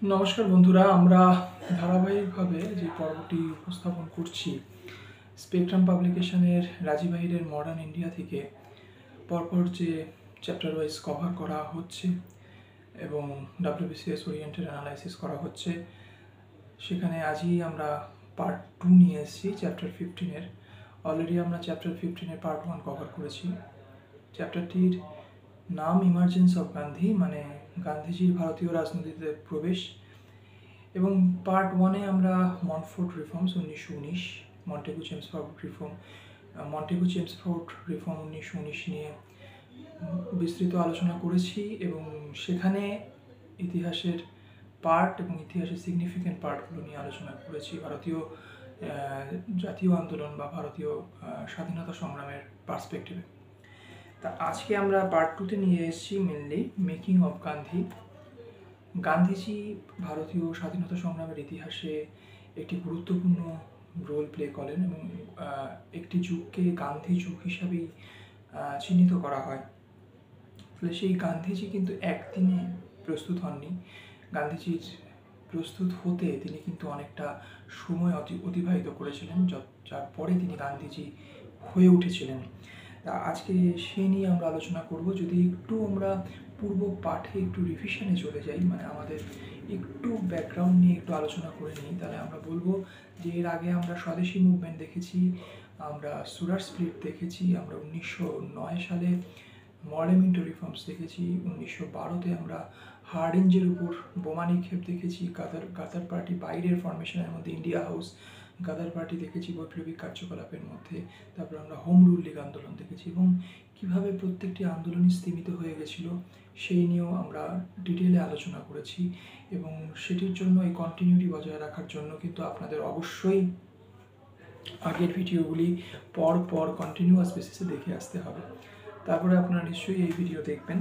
নমস্কার বন্ধুরা, আমরা ধারাবাহিকভাবে যে পর্বটি উপস্থাপন করছি স্পেকট্রাম পাবলিকেশনের রাজীব আহিরের মডার্ন ইন্ডিয়া থেকে পরপর যে চ্যাপ্টার ওয়াইজ কভার করা হচ্ছে এবং ডাব্লিউবিসিএস ওরিয়েন্টেড অ্যানালাইসিস করা হচ্ছে, সেখানে আজই আমরা পার্ট 2 নিয়ে এসেছি চ্যাপ্টার 15-এর। অলরেডি আমরা চ্যাপ্টার 15-এর পার্ট 1 কভার করেছি। চ্যাপ্টারটির নাম ইমার্জেন্স অফ গান্ধী, মানে গান্ধীজির ভারতীয় রাজনীতিতে প্রবেশ। এবং পার্ট 1-এ আমরা মন্টফোর্ট রিফর্মস 1919, মন্টেগু চেমসফোর্ড রিফর্ম 1919 নিয়ে বিস্তৃত আলোচনা করেছি এবং সেখানে ইতিহাসের পার্ট এবং ইতিহাসের সিগনিফিক্যান্ট পার্টগুলো নিয়ে আলোচনা করেছি, ভারতীয় জাতীয় আন্দোলন বা ভারতীয় স্বাধীনতা সংগ্রামের পার্সপেক্টিভে। তা আজকে আমরা পার্ট 2-তে নিয়ে এসেছি mainly making of Gandhi. Gandhiji ভারতীয় স্বাধীনতা সংগ্রামের ইতিহাসে একটি গুরুত্বপূর্ণ রোল প্লে করেন এবং একটি যুগকে গান্ধী যুগ হিসাবেই চিহ্নিত করা হয়। ফলে সেই গান্ধীজি কিন্তু একদিনে প্রস্তুত হননি। গান্ধীজির প্রস্তুত হতে তিনি কিন্তু অনেকটা সময় অতিবাহিত করেছিলেন, যার পরে তিনি গান্ধীজি হয়ে উঠেছিলেন। তা আজকে সেই নিয়ে আমরা আলোচনা করব। যদি একটু আমরা পূর্ব পাঠে একটু রিভিশনে চলে যাই, মানে আমাদের একটু ব্যাকগ্রাউন্ড নিয়ে একটু আলোচনা করে নিই, তাহলে আমরা বলবো যে এর আগে আমরা স্বদেশী মুভমেন্ট দেখেছি, আমরা সুরাট স্প্লিট দেখেছি, আমরা 1909 সালে মর্লেমিন্টো রিফর্মস দেখেছি, 1912-তে আমরা হার্ডিঞ্জের উপর বোমা নিক্ষেপ দেখেছি, গাদার পার্টি বাইরের ফরমেশনের মধ্যে ইন্ডিয়া হাউস, গাদার পার্টি দেখেছি বৈপ্লবিক কার্যকলাপের মধ্যে, তারপর আমরা হোম রুল লীগ আন্দোলন দেখেছি এবং কীভাবে প্রত্যেকটি আন্দোলনই স্তীমিত হয়ে গেছিলো সেই নিয়েও আমরা ডিটেলে আলোচনা করেছি। এবং সেটির জন্য এই কন্টিনিউটি বজায় রাখার জন্য কিন্তু আপনাদের অবশ্যই আগের ভিডিওগুলি পর কন্টিনিউয়াস বেসিসে দেখে আসতে হবে, তারপরে আপনারা নিশ্চয়ই এই ভিডিও দেখবেন।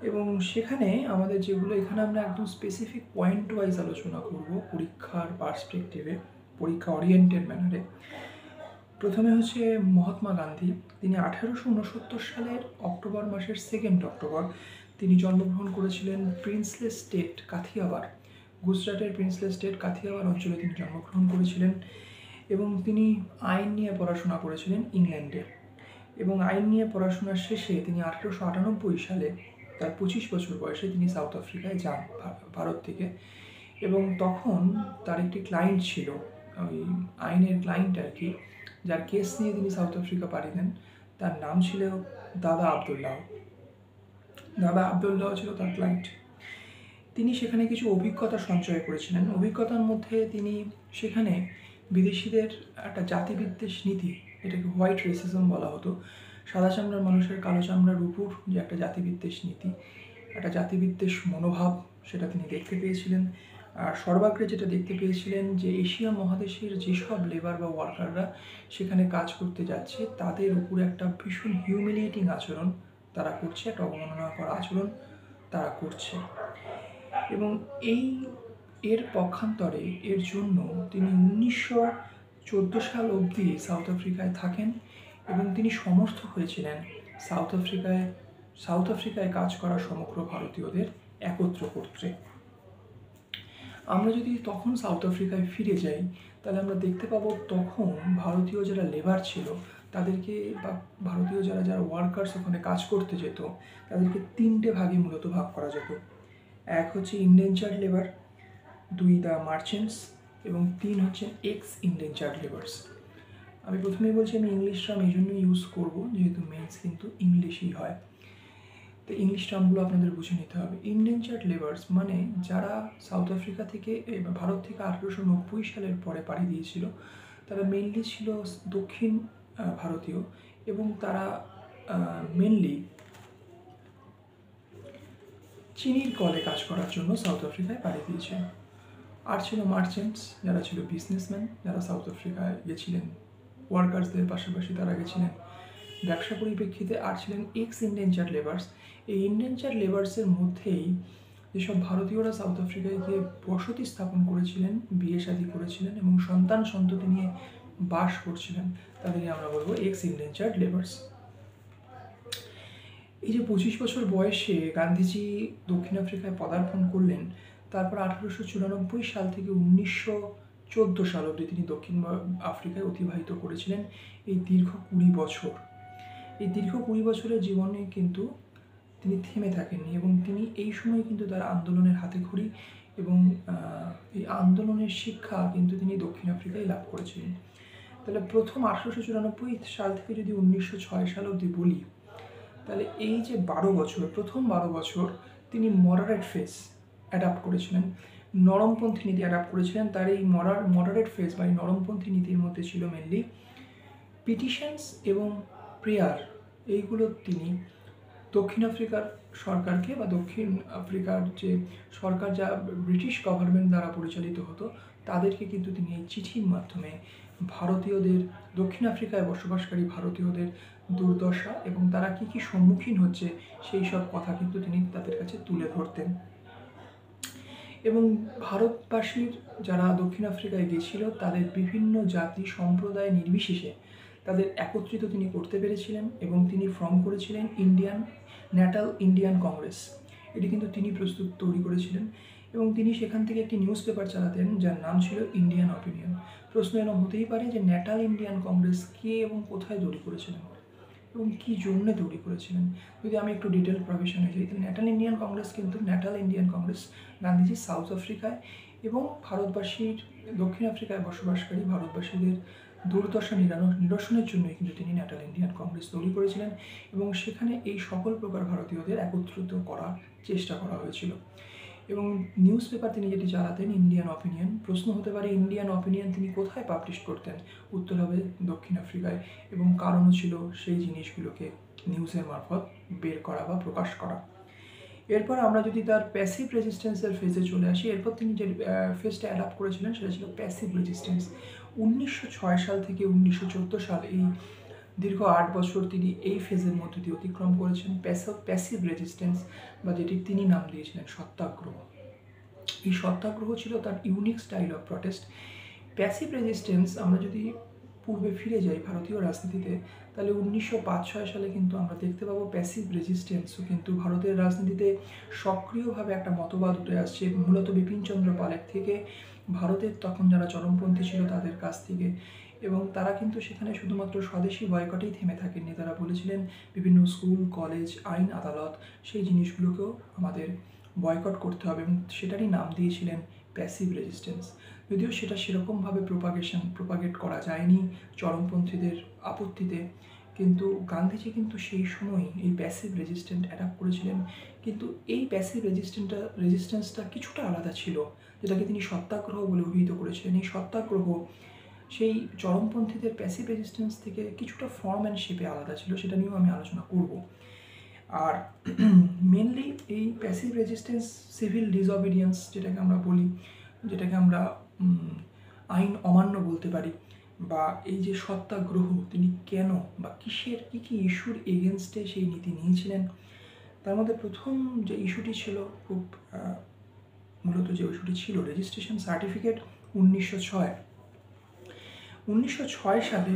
এবং সেখানে আমাদের যেগুলো, এখানে আমরা একদম স্পেসিফিক পয়েন্ট ওয়াইজ আলোচনা করব পরীক্ষার পার্সপেক্টিভে, পরীক্ষা ওরিয়েন্টেড ম্যানারে। প্রথমে হচ্ছে মহাত্মা গান্ধী। তিনি 1869 সালের অক্টোবর মাসের 2 অক্টোবর তিনি জন্মগ্রহণ করেছিলেন প্রিন্সলেস স্টেট কাথিয়াওয়ার, গুজরাটের প্রিন্সলেস স্টেট কাথিয়াওয়ার অঞ্চলে তিনি জন্মগ্রহণ করেছিলেন এবং তিনি আইন নিয়ে পড়াশোনা করেছিলেন ইংল্যান্ডে। এবং আইন নিয়ে পড়াশোনার শেষে তিনি 1898 সালে তার 25 বছর বয়সে তিনি সাউথ আফ্রিকায় যান ভারত থেকে। এবং তখন তার একটি ক্লায়েন্ট ছিল, ওই আইনের ক্লায়েন্ট আর কি, যার কেস নিয়ে তিনি সাউথ আফ্রিকা পাড়ি দেন। তার নাম ছিল দাদা আবদুল্লাহ ছিল তার ক্লায়েন্ট। তিনি সেখানে কিছু অভিজ্ঞতা সঞ্চয় করেছিলেন। অভিজ্ঞতার মধ্যে তিনি সেখানে বিদেশিদের একটা জাতিবিদ্বেষ নীতি, এটাকে হোয়াইট রেসিজম বলা হতো, সাদা চামড়ার মানুষের কালো চামড়ার উপর যে একটা জাতিবিদ্বেষ নীতি, একটা জাতিবিদ্বেষ মনোভাব, সেটা তিনি দেখতে পেয়েছিলেন। আর সর্বাগ্রে যেটা দেখতে পেয়েছিলেন যে এশিয়া মহাদেশের যেসব লেবার বা ওয়ার্কাররা সেখানে কাজ করতে যাচ্ছে তাদের উপরে একটা ভীষণ হিউমিলিয়েটিং আচরণ তারা করছে, একটা অবমাননা করা আচরণ তারা করছে। এবং এর পক্ষান্তরে এর জন্য তিনি 1914 সাল অবধি সাউথ আফ্রিকায় থাকেন এবং তিনি সমর্থ হয়েছিলেন সাউথ আফ্রিকায় কাজ করা সমগ্র ভারতীয়দের একত্র করতে। আমরা যদি তখন সাউথ আফ্রিকায় ফিরে যাই তাহলে আমরা দেখতে পাবো তখন ভারতীয় যারা লেবার ছিল তাদেরকে, বা ভারতীয় যারা ওয়ার্কার্স ওখানে কাজ করতে যেত তাদেরকে 3টে ভাগে মূলত ভাগ করা যেত। এক হচ্ছে ইনডেনচার্ড লেবার, 2 দ্য মার্চেন্টস এবং 3 হচ্ছে এক্স ইনডেনচার্ড লেবার্স। আমি প্রথমেই বলছি আমি ইংলিশ টার্ম এই জন্য ইউজ করবো যেহেতু মেন্স কিন্তু ইংলিশই হয়, তো ইংলিশ টার্মগুলো আপনাদের বুঝে নিতে হবে। ইনডেনচার্ড লেবার্স মানে যারা সাউথ আফ্রিকা থেকে ভারত থেকে 1890 সালের পরে পাড়ি দিয়েছিল, তারা মেনলি ছিল দক্ষিণ ভারতীয় এবং তারা মেনলি চিনির কলে কাজ করার জন্য সাউথ আফ্রিকায় পাড়ি দিয়েছিল। আর ছিল মার্চেন্টস, যারা ছিল বিজনেসম্যান, যারা সাউথ আফ্রিকায় গেছিলেন ওয়ার্কার্সদের পাশাপাশি তারা গেছিলেন ব্যবসা পরিপ্রেক্ষিতে। আর ছিলেন এক্স ইনডেনচার্ড লেবার্স। এই ইনডেনচার্ড লেবার্সের মধ্যেই যেসব ভারতীয়রা সাউথ আফ্রিকায় গিয়ে বসতি স্থাপন করেছিলেন, বিয়ে শাদী করেছিলেন এবং সন্তান সন্ততি নিয়ে বাস করছিলেন, তাদেরকে আমরা বলবো এক্স ইনডেনচার্ড লেবার্স। এই যে 25 বছর বয়সে গান্ধীজি দক্ষিণ আফ্রিকায় পদার্পণ করলেন, তারপর 1894 সাল থেকে 1914 সাল অবধি তিনি দক্ষিণ আফ্রিকায় অতিবাহিত করেছিলেন এই দীর্ঘ 20 বছর। এই দীর্ঘ 20 বছরের জীবনে কিন্তু তিনি থেমে থাকেননি এবং তিনি এই সময় কিন্তু তার আন্দোলনের হাতেখড়ি এবং এই আন্দোলনের শিক্ষা কিন্তু তিনি দক্ষিণ আফ্রিকায় লাভ করেছিলেন। তাহলে প্রথম 1894 সাল থেকে যদি 1906 সাল অবধি বলি, তাহলে এই যে 12 বছর, প্রথম 12 বছর তিনি মডারেট ফেজ অ্যাডাপ্ট করেছিলেন, নরমপন্থী নীতি অ্যাডাপ্ট করেছিলেন। তার এই মডারেট ফেজ বা এই নরমপন্থী নীতির মধ্যে ছিল মেনলি পিটিশনস এবং প্রেয়ার। এইগুলো তিনি দক্ষিণ আফ্রিকার সরকারকে বা দক্ষিণ আফ্রিকার যে সরকার, যা ব্রিটিশ গভর্নমেন্ট দ্বারা পরিচালিত হতো, তাদেরকে কিন্তু তিনি এই চিঠির মাধ্যমে ভারতীয়দের, দক্ষিণ আফ্রিকায় বসবাসকারী ভারতীয়দের দুর্দশা এবং তারা কী কী সম্মুখীন হচ্ছে সেই সব কথা কিন্তু তিনি তাদের কাছে তুলে ধরতেন। এবং ভারতবাসীর যারা দক্ষিণ আফ্রিকায় গেছিল তাদের বিভিন্ন জাতি সম্প্রদায় নির্বিশেষে তাদের একত্রিত তিনি করতে পেরেছিলেন এবং তিনি ফর্ম করেছিলেন ন্যাটাল ইন্ডিয়ান কংগ্রেস। এটি কিন্তু তিনি তৈরি করেছিলেন এবং তিনি সেখান থেকে একটি নিউজ পেপার চালাতেন যার নাম ছিল ইন্ডিয়ান অপিনিয়ন। প্রশ্ন এরকম হতেই পারে যে ন্যাটাল ইন্ডিয়ান কংগ্রেস কে এবং কোথায় তৈরি করেছিলেন এবং কী জন্যে তৈরি করেছিলেন। যদি আমি একটু ডিটেল প্রভিশনে যাই, তাহলে natal Indian Congress Gandhiji south আফ্রিকায় এবং ভারতবাসীর, দক্ষিণ আফ্রিকায় বসবাসকারী ভারতবাসীদের দুর্দশা নিরসনের জন্যই কিন্তু তিনি ন্যাটাল ইন্ডিয়ান কংগ্রেস তৈরি করেছিলেন এবং সেখানে এই সকল প্রকার ভারতীয়দের একত্রিত করার চেষ্টা করা হয়েছিল। এবং নিউজ পেপার তিনি যেটি চালাতেন ইন্ডিয়ান অপিনিয়ন। প্রশ্ন হতে পারে ইন্ডিয়ান অপিনিয়ন তিনি কোথায় পাবলিশ করতেন? উত্তর হবে দক্ষিণ আফ্রিকায়, এবং কারণও ছিল সেই জিনিসগুলোকে নিউজের মারফত বের করা বা প্রকাশ করা। এরপর আমরা যদি তার প্যাসিভ রেজিস্ট্যান্সের ফেজে চলে আসি, এরপর তিনি যে ফেজটা অ্যাডাপ্ট করেছিলেন সেটা ছিল প্যাসিভ রেজিস্ট্যান্স। 1906 সাল থেকে 1914 সাল, এই দীর্ঘ 8 বছর তিনি এই ফেজের মধ্যে দিয়ে অতিক্রম করেছেন। প্যাসিভ রেজিস্ট্যান্স বা যেটি তিনি নাম দিয়েছিলেন সত্যাগ্রহ। এই সত্যাগ্রহ ছিল তার unique style of protest. Passive resistance, আমরা যদি পূর্বে ফিরে যাই ভারতীয় রাজনীতিতে, তাহলে 1905-06 সালে কিন্তু আমরা দেখতে পাবো প্যাসিভ রেজিস্ট্যান্সও কিন্তু ভারতের রাজনীতিতে সক্রিয়ভাবে একটা মতবাদ উঠে আসছে, মূলত বিপিনচন্দ্র পালের থেকে, ভারতের তখন যারা চরমপন্থী ছিল তাদের কাছ থেকে। এবং তারা কিন্তু সেখানে শুধুমাত্র স্বদেশি বয়কটেই থেমে থাকেননি, তারা বলেছিলেন বিভিন্ন স্কুল, কলেজ, আইন, আদালত, সেই জিনিসগুলোকেও আমাদের বয়কট করতে হবে এবং সেটারই নাম দিয়েছিলেন প্যাসিভ রেজিস্ট্যান্স। যদিও সেটা সেরকমভাবে প্রোপাগেট করা যায়নি চরমপন্থীদের আপত্তিতে, কিন্তু গান্ধীজি কিন্তু সেই সময় এই প্যাসিভ রেজিস্ট্যান্স অ্যাডাপ্ট করেছিলেন। কিন্তু এই প্যাসিভ রেজিস্ট্যান্সটা কিছুটা আলাদা ছিল, যেটাকে তিনি সত্যাগ্রহ বলে অভিহিত করেছিলেন। এই সত্যাগ্রহ সেই চরমপন্থীদের প্যাসিভ রেজিস্ট্যান্স থেকে কিছুটা ফর্ম অ্যান্ড শেপে আলাদা ছিল, সেটা নিয়েও আমি আলোচনা করব। আর মেনলি এই প্যাসিভ রেজিস্ট্যান্স, সিভিল ডিসঅবিডিয়েন্স যেটাকে আমরা বলি, যেটাকে আমরা আইন অমান্য বলতে পারি, বা এই যে সত্যাগ্রহ তিনি কেন বা কিসের কী ইস্যুর এগেনস্টে সেই নীতি নিয়েছিলেন, তার মধ্যে প্রথম যে ইস্যুটি ছিল, খুব মূলত যে ইস্যুটি ছিল রেজিস্ট্রেশন সার্টিফিকেট। 1906 সালে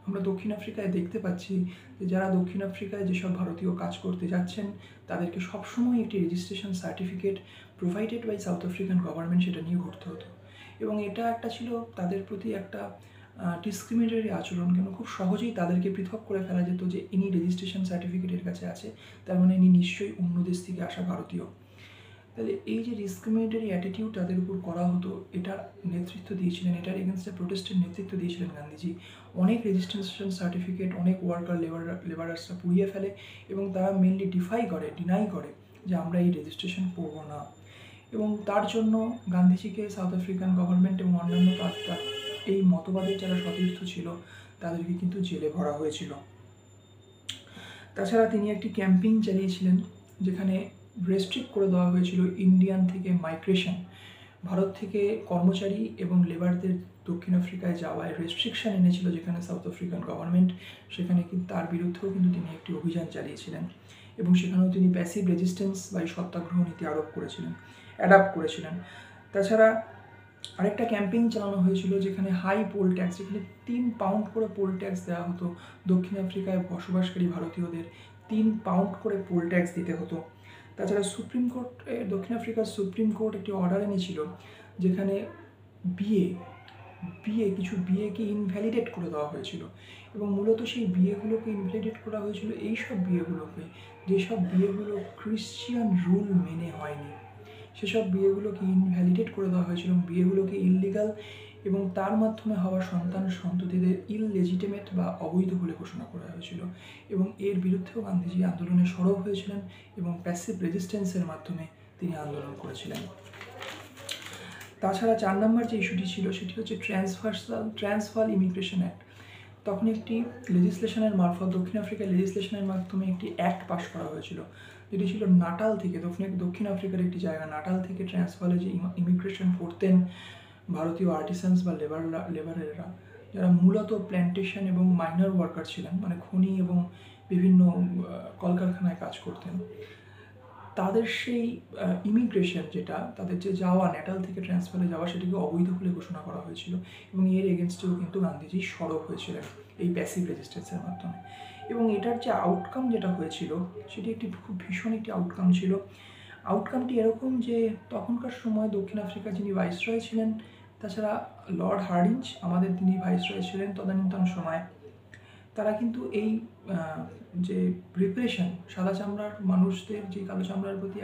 আমরা দক্ষিণ আফ্রিকায় দেখতে পাচ্ছি যে যারা দক্ষিণ আফ্রিকায় যেসব ভারতীয় কাজ করতে যাচ্ছেন তাদেরকে সবসময় একটি registration certificate provided by South African government, সেটা নিয়ে ঘুরতে হতো। এবং এটা একটা ছিল তাদের প্রতি একটা ডিসক্রিমিনেটরি আচরণ, কেন খুব সহজেই তাদেরকে পৃথক করে ফেলা যেত যে ইনি রেজিস্ট্রেশন সার্টিফিকেটের কাছে আছে, তার মানে ইনি নিশ্চয়ই অন্য দেশ থেকে আসা ভারতীয়। তাহলে এই যে ডিসক্রিমিনেটরি অ্যাটিটিউড তাদের উপর করা হতো, এটার নেতৃত্ব দিয়েছিলেন, এটার এগেনস্টে প্রোটেস্টের নেতৃত্ব দিয়েছিলেন গান্ধীজি। অনেক রেজিস্ট্রেশন সার্টিফিকেট অনেক লেবারার্সরা পুড়িয়ে ফেলে এবং তারা মেনলি ডিনাই করে যে আমরা এই রেজিস্ট্রেশন করবো না। এবং তার জন্য গান্ধীজিকে সাউথ আফ্রিকান গভর্নমেন্ট এবং অন্যান্য এই মতবাদের যারা সতীর্থ ছিল তাদেরকে কিন্তু জেলে ভরা হয়েছিল। তাছাড়া তিনি একটি ক্যাম্পেইন চালিয়েছিলেন যেখানে রেস্ট্রিক্ট করে দেওয়া হয়েছিল ইন্ডিয়ান থেকে মাইগ্রেশন, ভারত থেকে কর্মচারী এবং লেবারদের দক্ষিণ আফ্রিকায় যাওয়ায় রেস্ট্রিকশন এনেছিল যেখানে সাউথ আফ্রিকান গভর্নমেন্ট, সেখানে কিন্তু তার বিরুদ্ধেও কিন্তু তিনি একটি অভিযান চালিয়েছিলেন এবং সেখানেও তিনি প্যাসিভ রেজিস্ট্যান্স বা সত্যাগ্রহ নীতি অ্যাডাপ্ট করেছিলেন। তাছাড়া আরেকটা ক্যাম্পেইন চালানো হয়েছিল যেখানে হাই পোল ট্যাক্স, যেখানে 3 পাউন্ড করে পোল ট্যাক্স দেওয়া হতো, দক্ষিণ আফ্রিকায় বসবাসকারী ভারতীয়দের 3 পাউন্ড করে পোল ট্যাক্স দিতে হতো। তাছাড়া সুপ্রিম কোর্ট, দক্ষিণ আফ্রিকার সুপ্রিম কোর্ট একটি অর্ডার এনেছিল যেখানে বিয়ে কিছু বিয়েকে ইনভ্যালিডেট করে দেওয়া হয়েছিল, এবং মূলত সেই বিয়েগুলোকে ইনভ্যালিডেট করা হয়েছিল এইসব বিয়েগুলোকে যেসব বিয়েগুলো ক্রিশ্চিয়ান রুল মেনে হয়নি, সেসব বিয়েগুলোকে ইনভ্যালিডেট করে দেওয়া হয়েছিল, বিয়েগুলোকে ইললিগাল এবং তার মাধ্যমে হওয়া সন্ততিদের ইললেজিটিমেট বা অবৈধ বলে ঘোষণা করা হয়েছিল। এবং এর বিরুদ্ধেও গান্ধীজি আন্দোলনে সরব হয়েছিলেন এবং প্যাসিভ রেজিস্ট্যান্সের মাধ্যমে তিনি আন্দোলন করেছিলেন। তাছাড়া 4 নম্বর যে ইস্যুটি ছিল সেটি হচ্ছে ট্রান্সভাল ইমিগ্রেশন অ্যাক্ট। তখন একটি লেজিসলেশনের মারফত, দক্ষিণ আফ্রিকার লেজিসলেশনের মাধ্যমে একটি অ্যাক্ট পাস করা হয়েছিল, যেটি ছিল নাটাল থেকে, দক্ষিণ আফ্রিকার একটি জায়গা নাটাল থেকে ট্রান্সভালে যে ইমিগ্রেশন করতেন ভারতীয় আর্টিসানস বা লেবারেরা, যারা মূলত প্ল্যান্টেশন এবং মাইনার ওয়ার্কার ছিলেন, মানে খনি এবং বিভিন্ন কলকারখানায় কাজ করতেন, তাদের সেই ইমিগ্রেশন যেটা তাদের যে যাওয়া নেটাল থেকে ট্রান্সফারে যাওয়া সেটিকে অবৈধ বলে ঘোষণা করা হয়েছিল, এবং এর এগেনস্টেও কিন্তু গান্ধীজি সরব হয়েছিলেন এই প্যাসিভ রেজিস্ট্যান্সের মাধ্যমে। এবং এটার যে আউটকাম যেটা হয়েছিল সেটি একটি খুব ভীষণ একটি আউটকাম ছিল। আউটকামটি এরকম যে তখনকার সময় দক্ষিণ আফ্রিকার যিনি ভাইসরয় ছিলেন, তাছাড়া লর্ড হার্ডিঞ্জ আমাদের তিনি ভাইসরয় ছিলেন তদানীন্তন সময়, তারা কিন্তু এই যে রিপ্রেশন, সাদা চামড়ার মানুষদের যে কালো চামড়ার প্রতি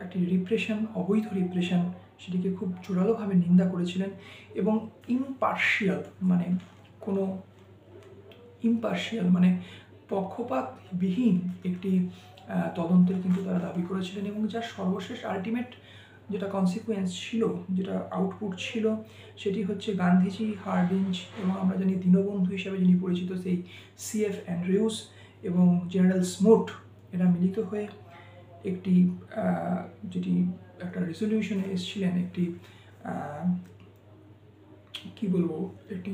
একটি রিপ্রেশন, অবৈধ রিপ্রেশন, সেটিকে খুব জোরালোভাবে নিন্দা করেছিলেন এবং ইমপার্শিয়াল মানে পক্ষপাতবিহীন একটি তদন্তের কিন্তু তারা দাবি করেছিলেন। এবং যার সর্বশেষ আলটিমেট যেটা কনসিকুয়েন্স ছিল, যেটা আউটপুট ছিল, সেটি হচ্ছে গান্ধীজি, হার্ডিঞ্জ এবং আমরা জানি দীনবন্ধু হিসেবে যিনি পরিচিত সেই CF অ্যান্ড্রিউস এবং জেনারেল স্মুট, এরা মিলিত হয়ে একটি যেটি একটা রেজলিউশনে এসেছিলেন, একটি একটি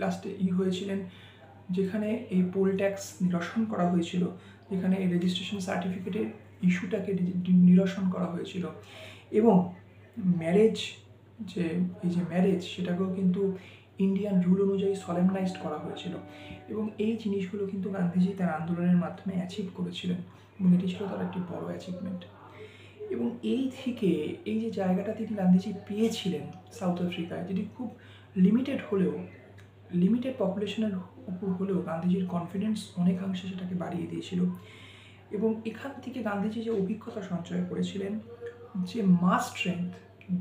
লাস্টে হয়েছিলেন যেখানে এই পোল ট্যাক্স নিরসন করা হয়েছিল, যেখানে এই রেজিস্ট্রেশন সার্টিফিকেটের ইস্যুটাকে নিরসন করা হয়েছিল, এবং ম্যারেজ সেটাকেও কিন্তু ইন্ডিয়ান রুল অনুযায়ী সলেমনাইজড করা হয়েছিল। এবং এই জিনিসগুলো কিন্তু গান্ধীজি তার আন্দোলনের মাধ্যমে অ্যাচিভ করেছিলেন, এবং এটি ছিল তার একটি বড় অ্যাচিভমেন্ট। এবং এই থেকে এই যে জায়গাটা তিনি গান্ধীজি পেয়েছিলেন সাউথ আফ্রিকায়, যেটি খুব লিমিটেড পপুলেশনের উপর হলেও গান্ধীজির কনফিডেন্স অনেকাংশে সেটাকে বাড়িয়ে দিয়েছিল। এবং এখান থেকে গান্ধীজি যে অভিজ্ঞতা সঞ্চয় করেছিলেন, যে মাস স্ট্রেংথ,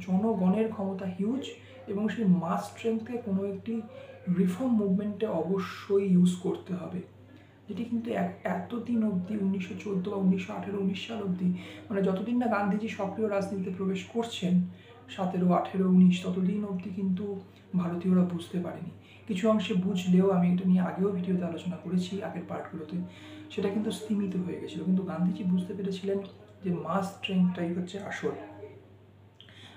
জনগণের ক্ষমতা হিউজ, এবং সেই মাস স্ট্রেংথকে কোনো একটি রিফর্ম মুভমেন্টে অবশ্যই ইউজ করতে হবে, যেটি কিন্তু এতদিন অবধি 1914 বা 1918, 19 সাল অবধি, মানে যতদিন না গান্ধীজি সক্রিয় রাজনীতিতে প্রবেশ করছেন, 17, 18, 19, ততদিন অবধি কিন্তু ভারতীয়রা বুঝতে পারেনি। কিছু অংশে বুঝলেও, আমি এটা নিয়ে আগেও ভিডিওতে আলোচনা করেছি আগের পার্টগুলোতে, সেটা কিন্তু স্তীমিত হয়ে গেছিলো। কিন্তু গান্ধীজি বুঝতে পেরেছিলেন যে মাস স্ট্রেংথটাই হচ্ছে আসল।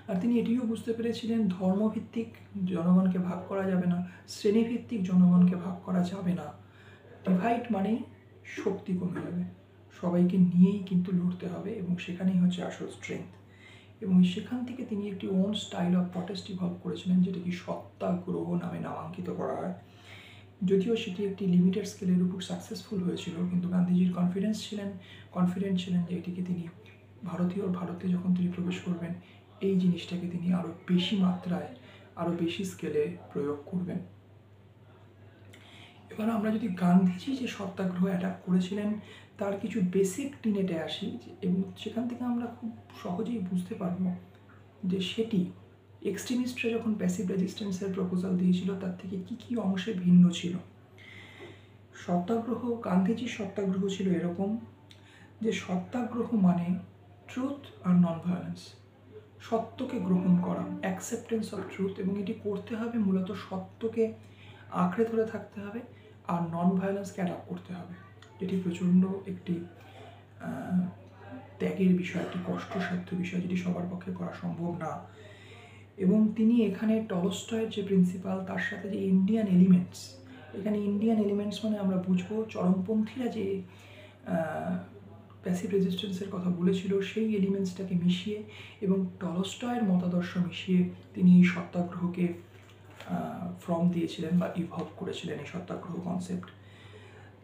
আর তিনি এটিও বুঝতে পেরেছিলেন ধর্মভিত্তিক জনগণকে ভাগ করা যাবে না, শ্রেণীভিত্তিক জনগণকে ভাগ করা যাবে না। ডিভাইড মানেই শক্তি কমে যাবে, সবাইকে নিয়েই কিন্তু লড়তে হবে, এবং সেখানেই হচ্ছে আসল স্ট্রেংথ। এবং সেখান থেকে তিনি একটি on style of protest evolve করেছিলেন, যেটাকে সত্যাগ্রহ নামে নামাঙ্কিত করা হয়। যদিও সেটি একটি লিমিটেড স্কেলের উপর সাকসেসফুল হয়েছিল, কিন্তু গান্ধীজির কনফিডেন্ট ছিলেন যে এটিকে তিনি ভারতে যখন তিনি প্রবেশ করবেন, এই জিনিসটাকে তিনি আরও বেশি মাত্রায়, আরও বেশি স্কেলে প্রয়োগ করবেন। এবার আমরা যদি গান্ধীজি যে সত্যাগ্রহ অ্যাটাক করেছিলেন তার কিছু বেসিক টিনেটে আসি, এবং সেখান থেকে আমরা খুব সহজেই বুঝতে পারবো যে সেটি এক্সট্রিমিস্টরা যখন প্যাসিভ রেজিস্ট্যান্সের প্রপোজাল দিয়েছিল তার থেকে কী অংশে ভিন্ন ছিল। গান্ধীজির সত্যাগ্রহ ছিল এরকম যে সত্যাগ্রহ মানে ট্রুথ আর নন ভায়োলেন্স, সত্যকে গ্রহণ করা, অ্যাকসেপ্টেন্স অফ ট্রুথ, এবং এটি করতে হবে মূলত সত্যকে আঁকড়ে ধরে থাকতে হবে আর নন ভায়োলেন্সকে অ্যাডাপ্ট করতে হবে, যেটি প্রচণ্ড একটি ত্যাগের বিষয়, একটি কষ্টসাধ্য বিষয়, যেটি সবার পক্ষে করা সম্ভব না। এবং তিনি এখানে টলস্টয়ের যে প্রিন্সিপাল, তার সাথে যে ইন্ডিয়ান এলিমেন্টস মানে আমরা বুঝবো চরমপন্থীরা যে প্যাসিভ রেজিস্ট্যান্সের কথা বলেছিল, সেই এলিমেন্টসটাকে মিশিয়ে এবং টলস্টয়ের মতাদর্শ মিশিয়ে তিনি এই সত্যাগ্রহকে ফর্ম দিয়েছিলেন বা ইভলভ করেছিলেন, এই সত্যাগ্রহ কনসেপ্ট।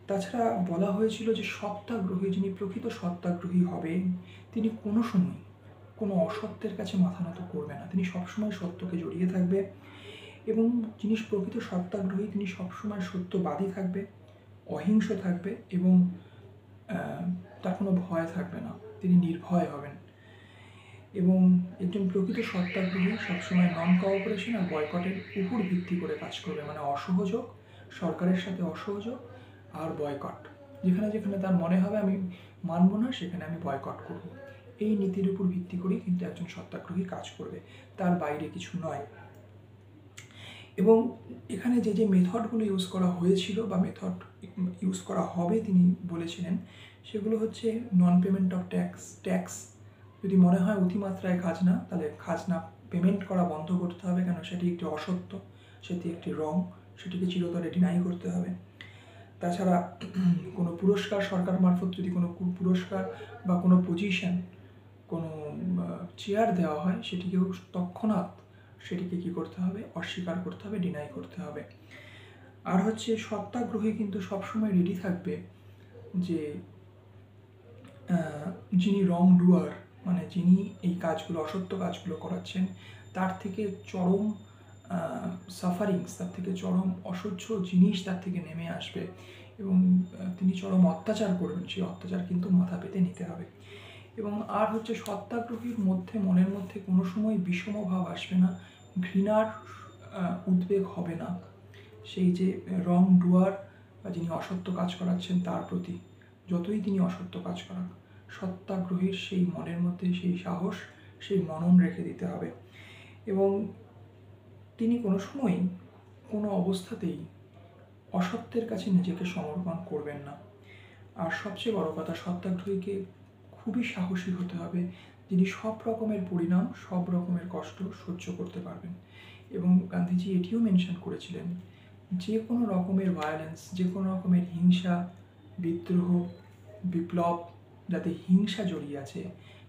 তাছাড়া বলা হয়েছিল যে সত্যাগ্রহী, যিনি প্রকৃত সত্যাগ্রহী হবেন, তিনি কোনো সময় কোনো অসত্যের কাছে মাথা নত করবে না, তিনি সবসময় সত্যকে জড়িয়ে থাকবে। এবং যিনি প্রকৃত সত্যাগ্রহী, তিনি সবসময় সত্যবাদী থাকবে, অহিংস থাকবে এবং তার কোনো ভয় থাকবে না, তিনি নির্ভয় হবেন। এবং একজন প্রকৃত সত্যাগ্রহী সবসময় নন কোঅপারেশন আর বয়কটের উপর ভিত্তি করে কাজ করবে, মানে অসহযোগ, সরকারের সাথে অসহযোগ আর বয়কট। যেখানে যেখানে তার মনে হবে আমি মানব না, সেখানে আমি বয়কট করব। এই নীতির উপর ভিত্তি করেই কিন্তু একজন সত্যাগ্রহী কাজ করবে, তার বাইরে কিছু নয়। এবং এখানে যে যে মেথডগুলো ইউজ করা হয়েছিল বা মেথড ইউজ করা হবে তিনি বলেছিলেন, সেগুলো হচ্ছে নন পেমেন্ট অফ ট্যাক্স। যদি মনে হয় অতিমাত্রায় খাজনা, তাহলে খাজনা পেমেন্ট করা বন্ধ করতে হবে, কেন সেটি একটি অসত্য, সেটি একটি রং, সেটিকে চিরতরে ডিনাই করতে হবে। তাছাড়া কোনো পুরস্কার সরকার মারফত যদি কোনো পুরস্কার বা কোনো পজিশন, কোনো চেয়ার দেওয়া হয়, সেটিকেও তৎক্ষণাৎ সেটিকে কী করতে হবে, অস্বীকার করতে হবে, ডিনাই করতে হবে। আর হচ্ছে সত্যাগ্রহী কিন্তু সবসময় রেডি থাকবে যে যিনি রং ডুয়ার, মানে যিনি এই কাজগুলো, অসত্য কাজগুলো করাচ্ছেন, তার থেকে চরম সাফারিংস, তার থেকে চরম অসহ্য জিনিস তার থেকে নেমে আসবে এবং তিনি চরম অত্যাচার করবেন, সেই অত্যাচার কিন্তু মাথা পেতে নিতে হবে। এবং আর হচ্ছে সত্যাগ্রহীর মধ্যে, মনের মধ্যে কোনো সময় বিষমভাব আসবে না, ঘৃণার উদ্বেগ হবে না সেই যে রং ডুয়ার বা যিনি অসত্য কাজ করাচ্ছেন তার প্রতি। যতই তিনি অসত্য কাজ করান, সত্যাগ্রহীর সেই মনের মধ্যে সেই সাহস, সেই মনন রেখে দিতে হবে। এবং তিনি কোনো সময়ই কোনো অবস্থাতেই অসত্যের কাছে নিজেকে সমর্পণ করবেন না। আর সবচেয়ে বড় কথা, সত্যাগ্রহীকে খুবই সাহসী হতে হবে, যিনি সব রকমের পরিণাম, সব রকমের কষ্ট সহ্য করতে পারবেন। এবং গান্ধীজি এটিও মেনশন করেছিলেন, যে কোনো রকমের ভায়োলেন্স, যে কোনো রকমের হিংসা, বিদ্রোহ, বিপ্লব, যাতে হিংসা জড়িয়ে আছে,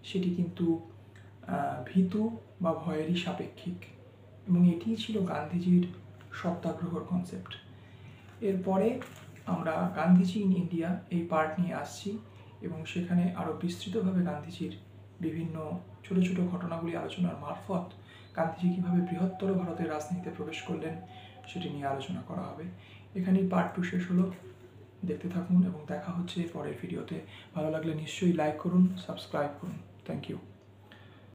সেটি কিন্তু ভীতু বা ভয়েরই সাপেক্ষিক। এবং এটিই ছিল গান্ধীজির সত্যাগ্রহর কনসেপ্ট। এরপরে আমরা গান্ধীজি ইন ইন্ডিয়া এই পার্ট নিয়ে আসছি এবং সেখানে আরও বিস্তৃতভাবে গান্ধীজির বিভিন্ন ছোট ছোট ঘটনাগুলি আলোচনার মারফত গান্ধীজি কীভাবে বৃহত্তর ভারতের রাজনীতিতে প্রবেশ করলেন সেটি নিয়ে আলোচনা করা হবে। এখানেই পার্ট 2 শেষ হলো। দেখতে থাকুন এবং দেখা হচ্ছে পরের ভিডিওতে। ভালো লাগলে নিশ্চয়ই লাইক করুন, সাবস্ক্রাইব করুন। Thank you.